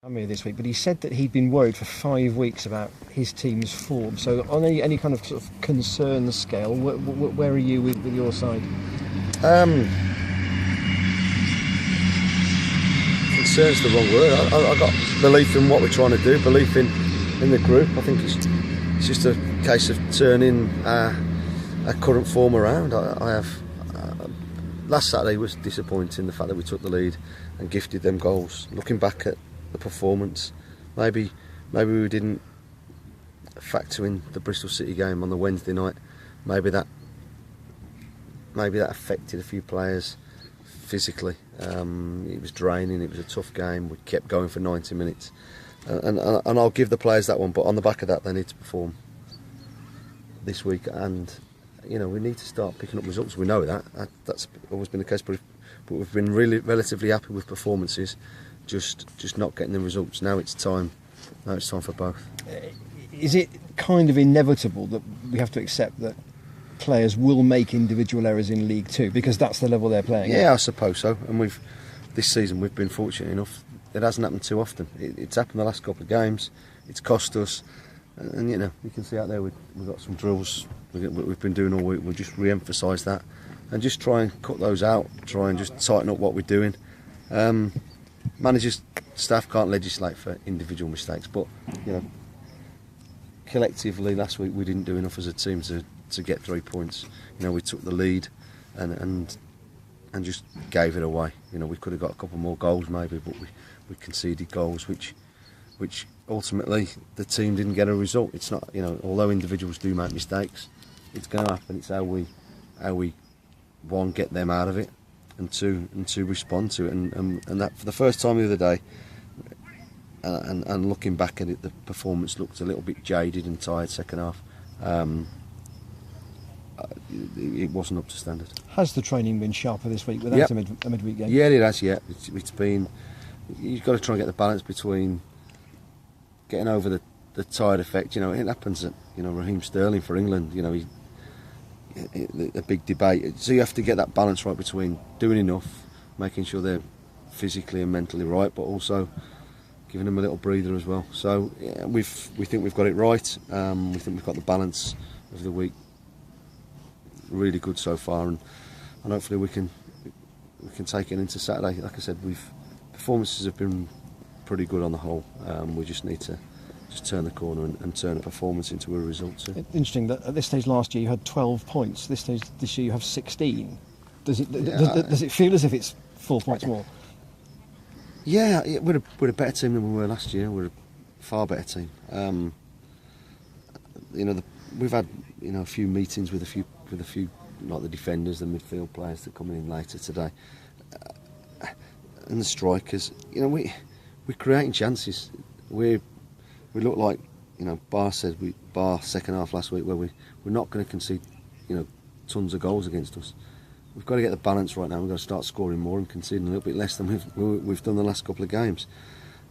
This week, but he said that he'd been worried for 5 weeks about his team's form. So on any kind of sort of concern scale, where are you with your side? Concern's the wrong word. I got belief in what we're trying to do, belief in the group. I think it's just a case of turning our current form around. Last Saturday was disappointing, the fact that we took the lead and gifted them goals. Looking back at the performance, maybe we didn't factor in the Bristol City game on the Wednesday night. Maybe that affected a few players physically. It was draining, it was a tough game, we kept going for 90 minutes and I'll give the players that one, but on the back of that they need to perform this week, and we need to start picking up results. We know that's always been the case, but we've been really relatively happy with performances, just not getting the results. Now it's time for both. Is it kind of inevitable that we have to accept that players will make individual errors in League Two because that's the level they're playing at? Yeah, I suppose so. And this season we've been fortunate enough. It hasn't happened too often. It's happened the last couple of games. It's cost us, and you can see out there we've got some drills we've been doing all week. We'll just re-emphasise that and just try and cut those out. Try and just tighten up what we're doing. Managers, staff can't legislate for individual mistakes, but collectively last week we didn't do enough as a team to get 3 points. We took the lead and just gave it away. We could have got a couple more goals maybe, but we conceded goals which ultimately the team didn't get a result. It's not, although individuals do make mistakes, it's going to happen. It's how we one, get them out of it, and two respond to it. And that for the first time the other day, and looking back at it, the performance looked a little bit jaded and tired second half. It wasn't up to standard. Has the training been sharper this week without a midweek game? Yeah, it has. Yeah, it's been. You've got to try and get the balance between getting over the tired effect. It happens at Raheem Sterling for England. A big debate. So you have to get that balance right between doing enough, making sure they're physically and mentally right, but also giving them a little breather as well. So we think we've got it right. We think we've got the balance of the week really good so far, and hopefully we can take it into Saturday. Like I said, performances have been pretty good on the whole. We just need to turn the corner and turn a performance into a result too. It's interesting that at this stage last year you had 12 points. This stage this year you have 16. Does it feel as if it's 4 points more? Yeah, we're a better team than we were last year. We're a far better team. We've had a few meetings with a few like the defenders, the midfield players that are coming in later today, and the strikers. We're creating chances. We look like Bar second half last week where we're not going to concede tons of goals against us. We've got to get the balance right now. We've got to start scoring more and conceding a little bit less than we've done the last couple of games.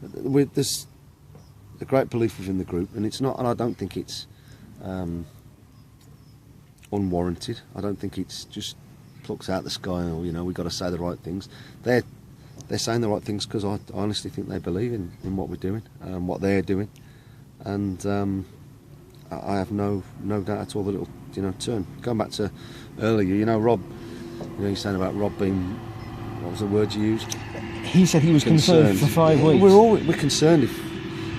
There's a great belief within the group, and it's not. And I don't think it's unwarranted. I don't think it's just plucks out the sky or we've got to say the right things. They're saying the right things because I honestly think they believe in what we're doing and what they're doing, and I have no doubt at all that it'll turn. Going back to earlier, Rob, you're saying about Rob being, what was the word you used? He said he was concerned for 5 weeks. We're concerned if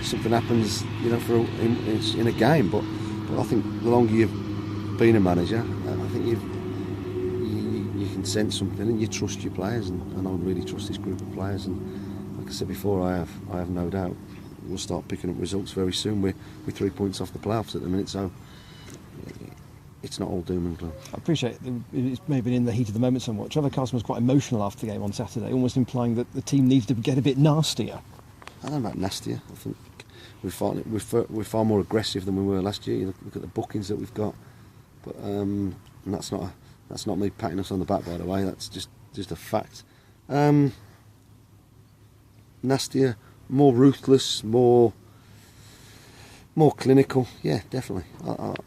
something happens in a game, but I think the longer you've been a manager, I think you can sense something and you trust your players, and I really trust this group of players. And like I said before, I have no doubt we'll start picking up results very soon. We're 3 points off the playoffs at the minute, so it's not all doom and gloom. I appreciate it's maybe in the heat of the moment somewhat. Trevor Carson was quite emotional after the game on Saturday, almost implying that the team needs to get a bit nastier. I don't know about nastier. I think we're far more aggressive than we were last year. You look at the bookings that we've got, but and that's not me patting us on the back, by the way. That's just a fact. Nastier, more ruthless, more clinical. Yeah, definitely.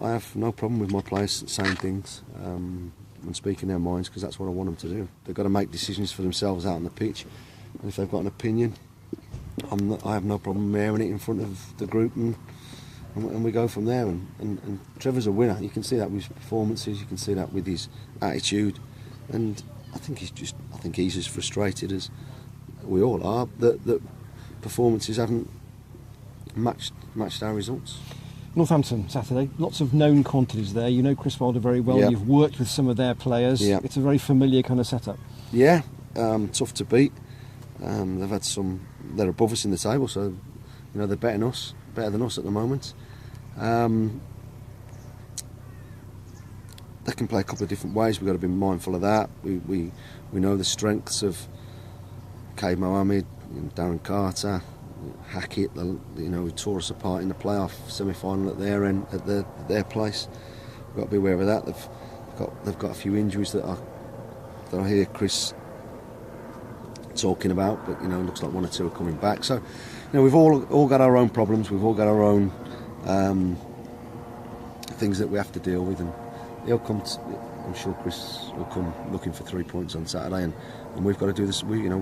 I have no problem with my players saying things and speaking their minds, because that's what I want them to do. They've got to make decisions for themselves out on the pitch, and if they've got an opinion, I have no problem airing it in front of the group, and we go from there. And Trevor's a winner. You can see that with his performances. You can see that with his attitude. And I think he's as frustrated as we all are that performances haven't matched our results. Northampton Saturday, lots of known quantities there. You know Chris Wilder very well. Yep. You've worked with some of their players. Yep. It's a very familiar kind of setup. Yeah, tough to beat. They've had some. They're above us in the table, so they're better than us at the moment. They can play a couple of different ways. We've got to be mindful of that. We know the strengths of Cade Mohammed, Darren Carter, Hackett. Who tore us apart in the playoff semi-final at their end, at their place. We've got to be aware of that. They've got a few injuries that I hear Chris talking about, but looks like one or two are coming back. So we've all got our own problems. We've all got our own things that we have to deal with, and he'll come. I'm sure Chris will come looking for 3 points on Saturday, and we've got to do this. We'll